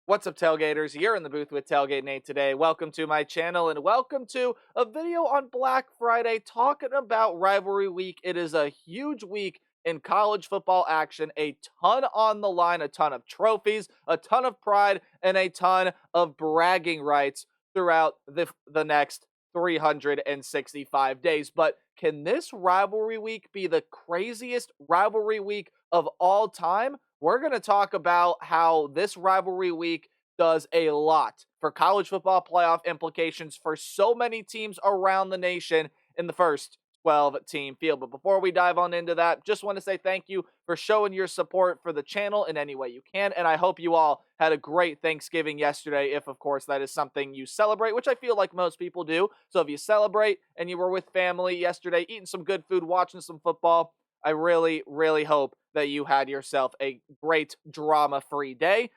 What's up, Tailgaters? You're in the booth with Tailgate Nate today. Welcome to my channel and welcome to a video on Black Friday talking about Rivalry Week. It is a huge week in college football action, a ton on the line, a ton of trophies, a ton of pride, and a ton of bragging rights throughout the next 365 days. But can this Rivalry Week be the craziest Rivalry Week of all time? We're going to talk about how this rivalry week does a lot for college football playoff implications for so many teams around the nation in the first 12-team field. But before we dive on into that, just want to say thank you for showing your support for the channel in any way you can. And I hope you all had a great Thanksgiving yesterday, if of course that is something you celebrate, which I feel like most people do. So if you celebrate and you were with family yesterday, eating some good food, watching some football, I really, really hope that you had yourself a great drama-free day.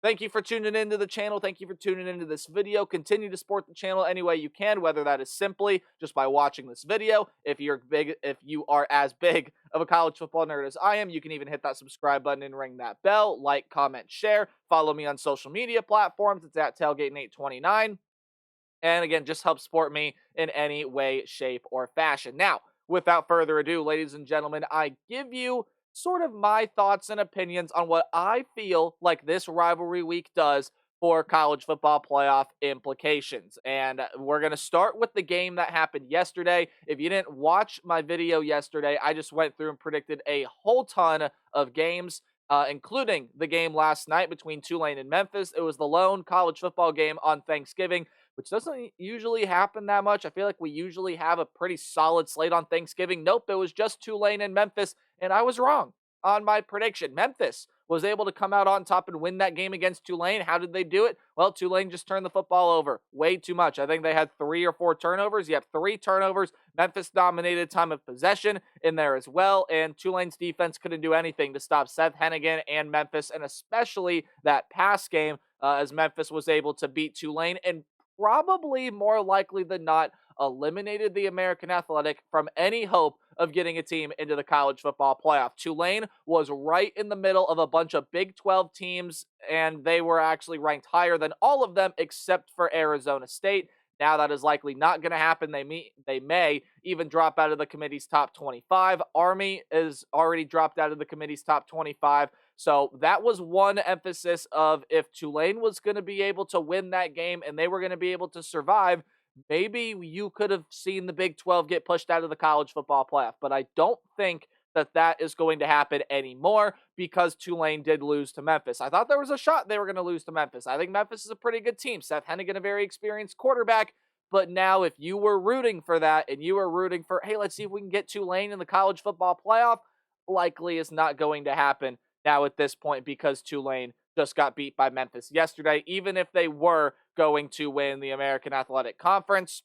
Thank you for tuning into the channel. Thank you for tuning into this video. Continue to support the channel any way you can, whether that is simply just by watching this video. If you are as big of a college football nerd as I am, you can even hit that subscribe button and ring that bell. Like, comment, share. Follow me on social media platforms. It's at Tailgate829. And again, just help support me in any way, shape, or fashion. Now, without further ado, ladies and gentlemen, I give you sort of my thoughts and opinions on what I feel like this rivalry week does for college football playoff implications. And we're going to start with the game that happened yesterday. If you didn't watch my video yesterday, I just went through and predicted a whole ton of games, including the game last night between Tulane and Memphis. It was the lone college football game on Thanksgiving, which doesn't usually happen that much. I feel like we usually have a pretty solid slate on Thanksgiving. Nope, it was just Tulane and Memphis, and I was wrong on my prediction. Memphis was able to come out on top and win that game against Tulane. How did they do it? Well, Tulane just turned the football over way too much. I think they had 3 or 4 turnovers. You have 3 turnovers. Memphis dominated time of possession in there as well, and Tulane's defense couldn't do anything to stop Seth Hennigan and Memphis, and especially that pass game, as Memphis was able to beat Tulane and probably more likely than not eliminated the American Athletic from any hope of getting a team into the college football playoff. Tulane was right in the middle of a bunch of Big 12 teams, and they were actually ranked higher than all of them except for Arizona State. Now that is likely not going to happen. They may even drop out of the committee's top 25. Army is already dropped out of the committee's top 25. So that was one emphasis of if Tulane was going to be able to win that game and they were going to be able to survive, maybe you could have seen the Big 12 get pushed out of the college football playoff. But I don't think that that is going to happen anymore because Tulane did lose to Memphis. I thought there was a shot they were going to lose to Memphis. I think Memphis is a pretty good team. Seth Hennigan, a very experienced quarterback. But now if you were rooting for that and you were rooting for, hey, let's see if we can get Tulane in the college football playoff, likely is not going to happen now at this point because Tulane just got beat by Memphis yesterday. Even if they were going to win the American Athletic Conference,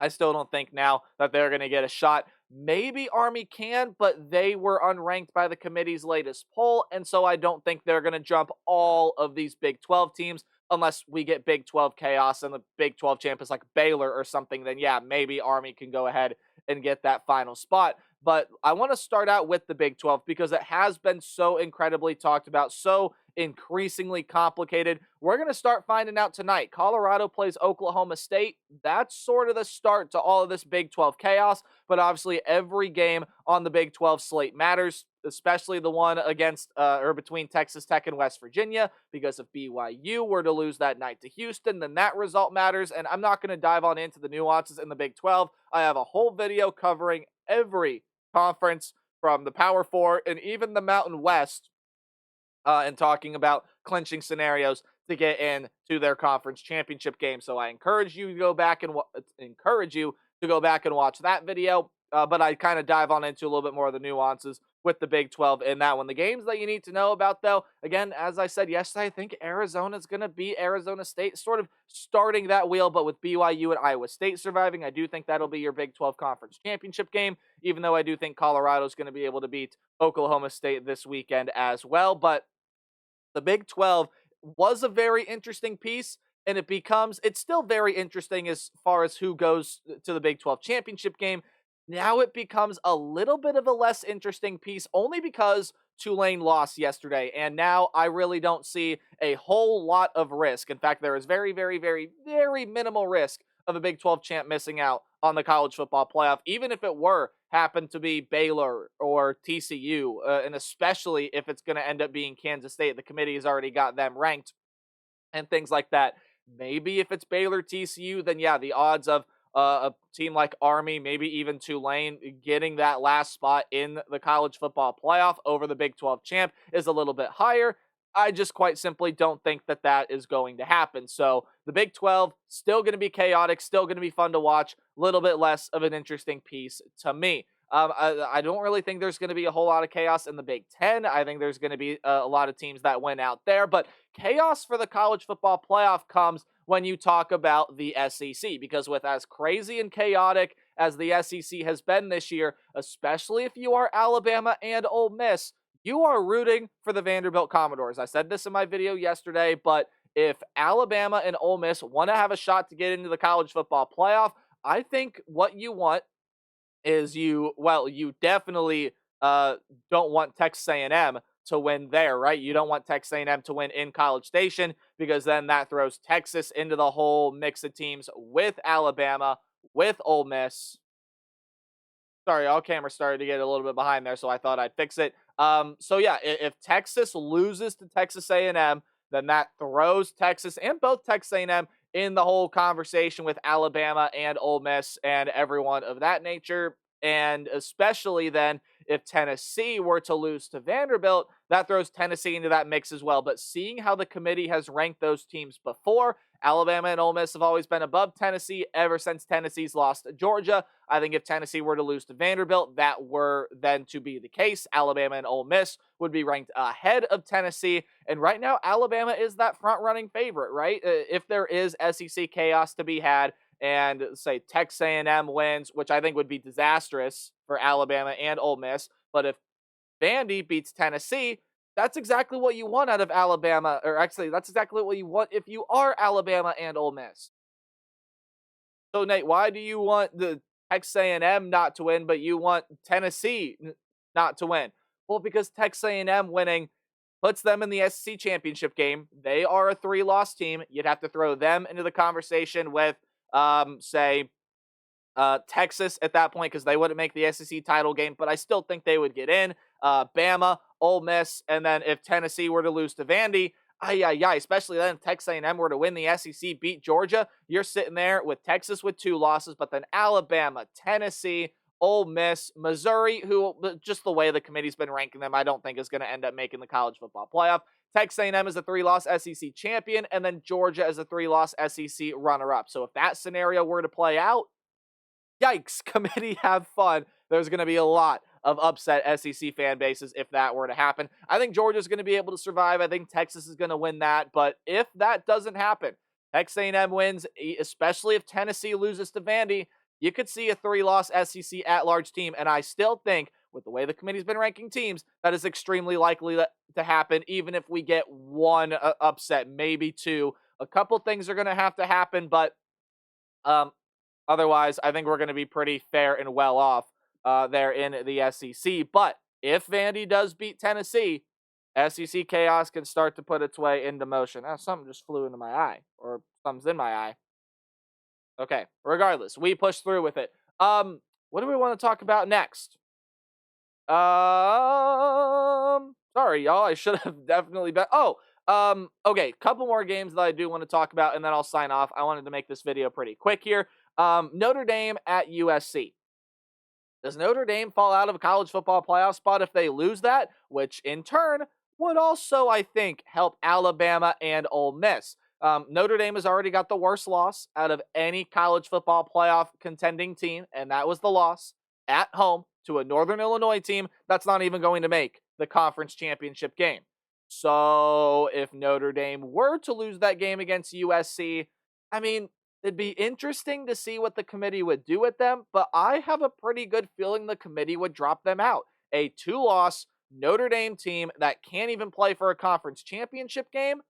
I still don't think now that they're going to get a shot. Maybe Army can, but they were unranked by the committee's latest poll, and so I don't think they're going to jump all of these Big 12 teams unless we get Big 12 chaos and the Big 12 champ is like Baylor or something. Then yeah, maybe Army can go ahead and get that final spot. But I want to start out with the Big 12 because it has been so incredibly talked about, so increasingly complicated. We're going to start finding out tonight. Colorado plays Oklahoma State. That's sort of the start to all of this Big 12 chaos, but obviously every game on the Big 12 slate matters, especially the one against or between Texas Tech and West Virginia, because if BYU were to lose that night to Houston, then that result matters, and I'm not going to dive on into the nuances in the Big 12. I have a whole video covering every conference from the Power Four and even the Mountain West, and talking about clinching scenarios to get into their conference championship game. So I encourage you to go back and watch that video. But I kind of dive on into a little bit more of the nuances with the Big 12 in that one. The games that you need to know about, though, again, as I said yesterday, I think Arizona's going to beat Arizona State, sort of starting that wheel, but with BYU and Iowa State surviving, I do think that'll be your Big 12 conference championship game, even though I do think Colorado's going to be able to beat Oklahoma State this weekend as well. But the Big 12 was a very interesting piece, and it's still very interesting as far as who goes to the Big 12 championship game. now it becomes a little bit of a less interesting piece only because Tulane lost yesterday. And now I really don't see a whole lot of risk. In fact, there is very, very, very, very minimal risk of a Big 12 champ missing out on the college football playoff, even if it were happen to be Baylor or TCU, and especially if it's going to end up being Kansas State. The committee has already got them ranked and things like that. Maybe if it's Baylor, TCU, then yeah, the odds of a team like Army, maybe even Tulane, getting that last spot in the college football playoff over the Big 12 champ is a little bit higher. I just quite simply don't think that that is going to happen. So the Big 12 still going to be chaotic, still going to be fun to watch, a little bit less of an interesting piece to me. I don't really think there's going to be a whole lot of chaos in the Big Ten. I think there's going to be a lot of teams that win out there, but chaos for the college football playoff comes when you talk about the SEC, because with as crazy and chaotic as the SEC has been this year, especially if you are Alabama and Ole Miss, you are rooting for the Vanderbilt Commodores. I said this in my video yesterday, but if Alabama and Ole Miss want to have a shot to get into the college football playoff, I think what you want is you definitely don't want Texas A&M to win there, right? You don't want Texas A&M to win in College Station, because then that throws Texas into the whole mix of teams with Alabama, with Ole Miss. Sorry, all cameras started to get a little bit behind there, so I thought I'd fix it. So yeah, if Texas loses to Texas A&M, then that throws Texas and both Texas A&M in the whole conversation with Alabama and Ole Miss and everyone of that nature. And especially then, if Tennessee were to lose to Vanderbilt, that throws Tennessee into that mix as well. But seeing how the committee has ranked those teams before, Alabama and Ole Miss have always been above Tennessee ever since Tennessee's lost to Georgia. I think if Tennessee were to lose to Vanderbilt, that were then to be the case. Alabama and Ole Miss would be ranked ahead of Tennessee. And right now, Alabama is that front-running favorite, right? If there is SEC chaos to be had, and say Texas A&M wins, which I think would be disastrous for Alabama and Ole Miss, but if Vandy beats Tennessee, that's exactly what you want out of Alabama, or actually, that's exactly what you want if you are Alabama and Ole Miss. So, Nate, why do you want the Texas A&M not to win, but you want Tennessee not to win? Well, because Texas A&M winning puts them in the SEC championship game. They are a 3-loss team. You'd have to throw them into the conversation with, say, Texas at that point, because they wouldn't make the SEC title game, but I still think they would get in. Bama, Ole Miss, and then if Tennessee were to lose to Vandy, especially then if Texas A&M were to win the SEC, beat Georgia, you're sitting there with Texas with 2 losses, but then Alabama, Tennessee, Ole Miss, Missouri, who just the way the committee's been ranking them, I don't think is going to end up making the college football playoff. Texas A&M is a 3-loss SEC champion, and then Georgia is a 3-loss SEC runner-up. So if that scenario were to play out, yikes, committee, have fun. There's going to be a lot of upset SEC fan bases if that were to happen. I think Georgia's going to be able to survive. I think Texas is going to win that. But if that doesn't happen, Texas A&M wins, especially if Tennessee loses to Vandy, you could see a 3-loss SEC at-large team. And I still think, with the way the committee's been ranking teams, that is extremely likely to happen, even if we get one upset, maybe 2. A couple things are going to have to happen, but otherwise, I think we're going to be pretty fair and well off there in the SEC. But if Vandy does beat Tennessee, SEC chaos can start to put its way into motion. Something just flew into my eye, or something's in my eye. Okay, regardless, we push through with it. What do we want to talk about next? Sorry, y'all. I should have definitely been. Okay. Couple more games that I do want to talk about, and then I'll sign off. I wanted to make this video pretty quick here. Notre Dame at USC. Does Notre Dame fall out of a college football playoff spot if they lose that? Which in turn would also, I think, help Alabama and Ole Miss. Notre Dame has already got the worst loss out of any college football playoff contending team, and that was the loss at home to a Northern Illinois team that's not even going to make the conference championship game. So if Notre Dame were to lose that game against USC, I mean, it'd be interesting to see what the committee would do with them, but I have a pretty good feeling the committee would drop them out. A 2-loss Notre Dame team that can't even play for a conference championship game,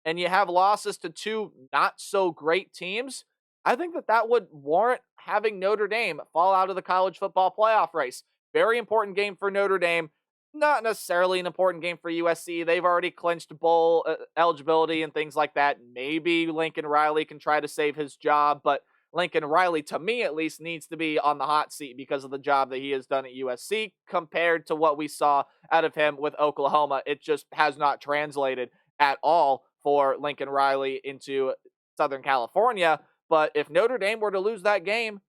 and you have losses to 2 not so great teams. I think that that would warrant having Notre Dame fall out of the college football playoff race. Very important game for Notre Dame. Not necessarily an important game for USC. They've already clinched bowl eligibility and things like that. Maybe Lincoln Riley can try to save his job, but Lincoln Riley, to me at least, needs to be on the hot seat because of the job that he has done at USC compared to what we saw out of him with Oklahoma. It just has not translated at all for Lincoln Riley into Southern California. But if Notre Dame were to lose that game,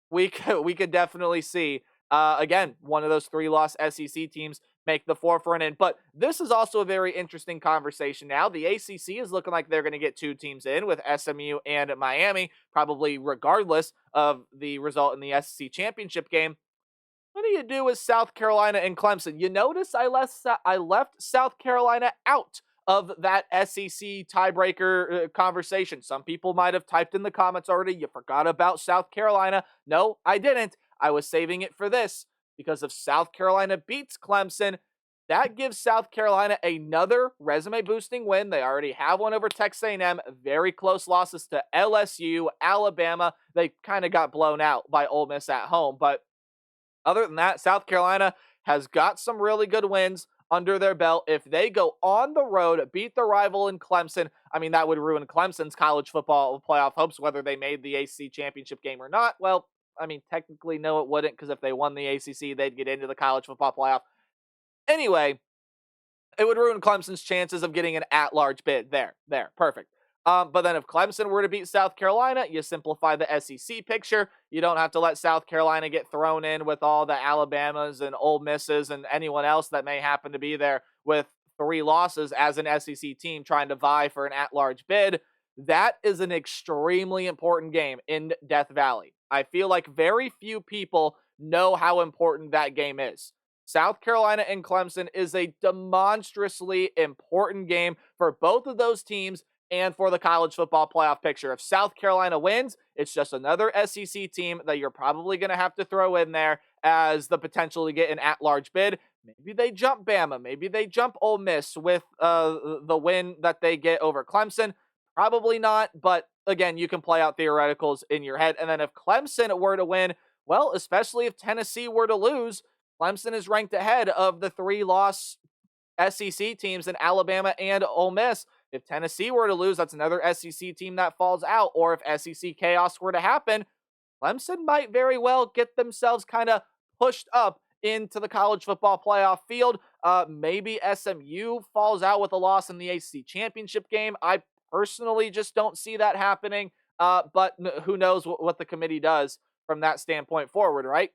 we could definitely see again one of those 3-loss SEC teams make the forefront in. But this is also a very interesting conversation now. The ACC is looking like they're going to get 2 teams in with SMU and Miami, probably regardless of the result in the SEC championship game. What do you do with South Carolina and Clemson? You notice I left South Carolina out of that SEC tiebreaker conversation. Some people might have typed in the comments already, you forgot about South Carolina. No, I didn't. I was saving it for this because if South Carolina beats Clemson, that gives South Carolina another resume-boosting win. They already have one over Texas A&M. Very close losses to LSU, Alabama. They kind of got blown out by Ole Miss at home, but other than that, South Carolina has got some really good wins under their belt. If they go on the road, beat the rival in Clemson, I mean, that would ruin Clemson's college football playoff hopes, whether they made the ACC championship game or not. Well, I mean, technically, no, it wouldn't, because if they won the ACC, they'd get into the college football playoff. Anyway, it would ruin Clemson's chances of getting an at-large bid. There, perfect. But then if Clemson were to beat South Carolina, you simplify the SEC picture. You don't have to let South Carolina get thrown in with all the Alabamas and Ole Misses and anyone else that may happen to be there with 3 losses as an SEC team trying to vie for an at-large bid. That is an extremely important game in Death Valley. I feel like very few people know how important that game is. South Carolina and Clemson is a demonstrably important game for both of those teams and for the college football playoff picture. If South Carolina wins, it's just another SEC team that you're probably going to have to throw in there as the potential to get an at-large bid. Maybe they jump Bama. Maybe they jump Ole Miss with the win that they get over Clemson. Probably not, but again, you can play out theoreticals in your head. And then if Clemson were to win, well, especially if Tennessee were to lose, Clemson is ranked ahead of the 3-loss SEC teams in Alabama and Ole Miss. If Tennessee were to lose, that's another SEC team that falls out. Or if SEC chaos were to happen, Clemson might very well get themselves kind of pushed up into the college football playoff field. Maybe SMU falls out with a loss in the ACC championship game. I personally just don't see that happening. But who knows what the committee does from that standpoint forward, right?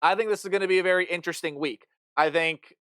I think this is going to be a very interesting week. I think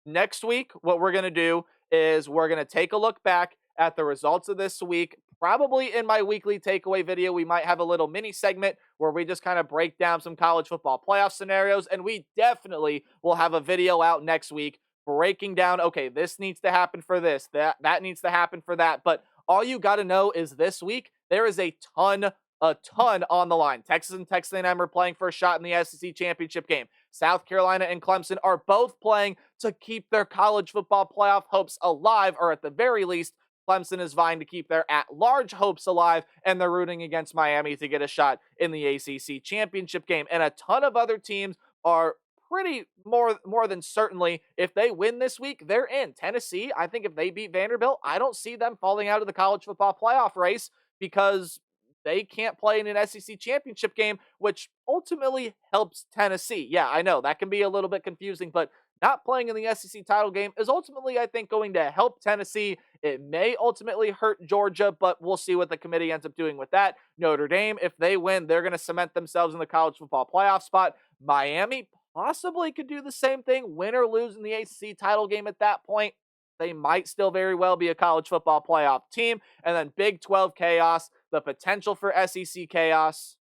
next week, what we're going to do is we're going to take a look back at the results of this week. Probably in my weekly takeaway video, we might have a little mini segment where we just kind of break down some college football playoff scenarios. And we definitely will have a video out next week breaking down, okay, this needs to happen for this, that needs to happen for that. But all you got to know is this week, there is a ton on the line. Texas and Texas A&M are playing for a shot in the SEC championship game. South Carolina and Clemson are both playing to keep their college football playoff hopes alive, or at the very least, Clemson is vying to keep their at-large hopes alive, and they're rooting against Miami to get a shot in the ACC championship game. And a ton of other teams are pretty more than certainly, if they win this week, they're in. Tennessee, I think if they beat Vanderbilt, I don't see them falling out of the college football playoff race because they can't play in an SEC championship game, which ultimately helps Tennessee. Yeah, I know that can be a little bit confusing, but not playing in the SEC title game is ultimately, I think, going to help Tennessee. It may ultimately hurt Georgia, but we'll see what the committee ends up doing with that. Notre Dame, if they win, they're going to cement themselves in the college football playoff spot. Miami possibly could do the same thing, win or lose in the ACC title game at that point. They might still very well be a college football playoff team. And then Big 12 chaos, the potential for SEC chaos,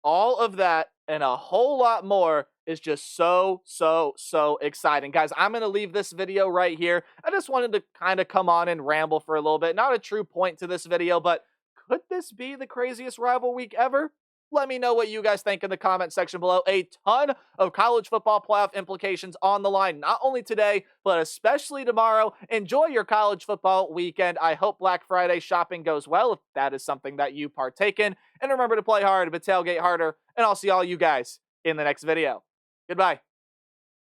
all of that and a whole lot more is just so exciting. Guys, I'm going to leave this video right here. I just wanted to kind of come on and ramble for a little bit. Not a true point to this video, but could this be the craziest rival week ever? Let me know what you guys think in the comment section below. A ton of college football playoff implications on the line, not only today, but especially tomorrow. Enjoy your college football weekend. I hope Black Friday shopping goes well, if that is something that you partake in. And remember to play hard, but tailgate harder. And I'll see all you guys in the next video. Goodbye.